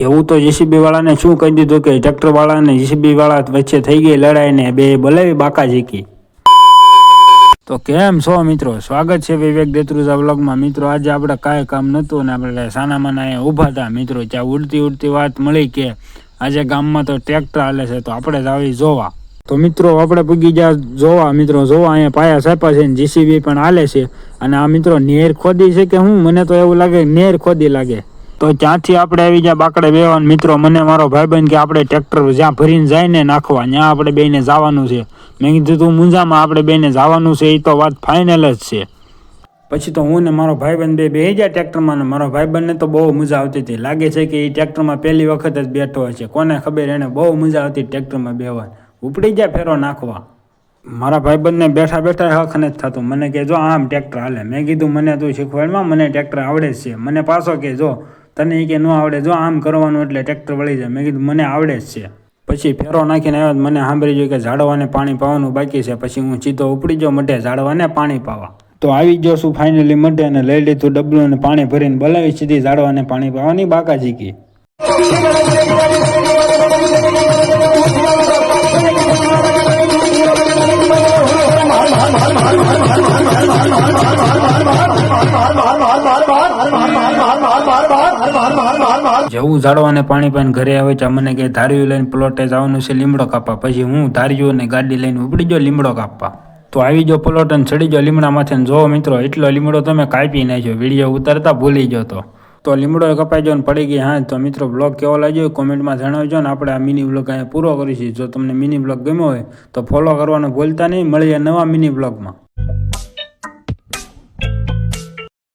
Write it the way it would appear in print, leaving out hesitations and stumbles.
એવું તો જીસીબી વાળાને શું કહી દીધું કે ટ્રેક્ટર વાળાને જીસીબી વાળા વચ્ચે થઈ ગઈ લડાઈ ને બે બોલાવી બાકાજીકી. તો કેમ છો મિત્રો, સ્વાગત છે વિવેક દેત્રુજા વ્લોગમાં. મિત્રો આજે આપણે કાંઈ કામ નહોતું ને આપણે સાનામાના અહીંયા ઊભા હતા. મિત્રો ત્યાં ઉડતી વાત મળી કે આજે ગામમાં તો ટ્રેક્ટર હાલે છે તો આપણે જ આવી જોવા. તો મિત્રો આપણે પૂગી ગયા જોવા. મિત્રો જોવા અહીંયા પાયા છાપ્યા છે ને જીસીબી પણ હાલે છે. અને આ મિત્રો નેર ખોદી છે કે હું, મને તો એવું લાગે નેર ખોદી લાગે. તો ત્યાંથી આપણે આવી ગયા બાકડે બેવાનું. મિત્રો મને મારો ભાઈબંધ કે આપણે ટ્રેક્ટર જ્યાં ભરીને જાય ને નાખવા ત્યાં આપણે બેને જવાનું છે. મેં કીધું તું મુંજામાં આપણે બેને જવાનું છે, એ તો વાત ફાઇનલ જ છે. પછી તો હું ને મારો ભાઈબંધ બેસી ગયા ટ્રેક્ટરમાં ને મારો ભાઈબંધને તો બહુ મજા આવતી હતી. લાગે છે કે એ ટ્રેક્ટરમાં પહેલી વખત જ બેઠો હશે. કોને ખબર, એને બહુ મજા આવતી ટ્રેક્ટરમાં બેહવાની. ઉપડી ગયા ફેરો નાખવા. મારા ભાઈબંધને બેઠા બેઠા હક નથી થતું. મને કે જો આમ ટ્રેક્ટર હાલે. મેં કીધું મને તું શીખવાડમાં, મને ટ્રેક્ટર આવડે જ છે. મને પાછો કે જો તને કે ન આવડે, જો આમ કરવાનું એટલે ટ્રેક્ટર વળી જાય. મેં કીધું મને આવડે જ છે. પછી ફેરો નાખીને આવ્યો મને સાંભળી ગયું કે ઝાડવાને પાણી પાવાનું બાકી છે. પછી હું સીધો ઉપડી ગયો મઢે ઝાડવાને પાણી પાવા. તો આવી ગયો છું ફાઇનલી મઢે અને લઈ લીધું ડબલું અને પાણી ભરીને બોલાવી સીધી ઝાડવાને પાણી પાવાની બાકાજીકી. જવું ઝાડવાને પાણી પાઈને ઘરે આવે ત્યાં મને કે ધાર્યું લઈને પ્લોટે જવાનું છે લીમડો કાપવા. પછી હું ધાર્યું અને ગાડી લઈને ઉપડી ગયો લીમડો કાપવા. તો આવી ગયો પ્લોટ અને ચડી ગયો લીમડા માથે. જો મિત્રો એટલો લીમડો તમે કાપી નાખ્યો, વિડીયો ઉતારતા ભૂલી ગયો તો લીમડો કપાઈ ગયો ને પડી ગઈ. હા તો મિત્રો બ્લોગ કેવો લાગ્યો કોમેન્ટમાં જણાવજો ને આપણે આ મિની બ્લોગ અહીંયા પૂરો કરીશું. જો તમને મિની બ્લોગ ગમ્યો હોય તો ફોલો કરવાનું ભૂલતા નહીં. મળીએ નવા મિની બ્લોગમાં.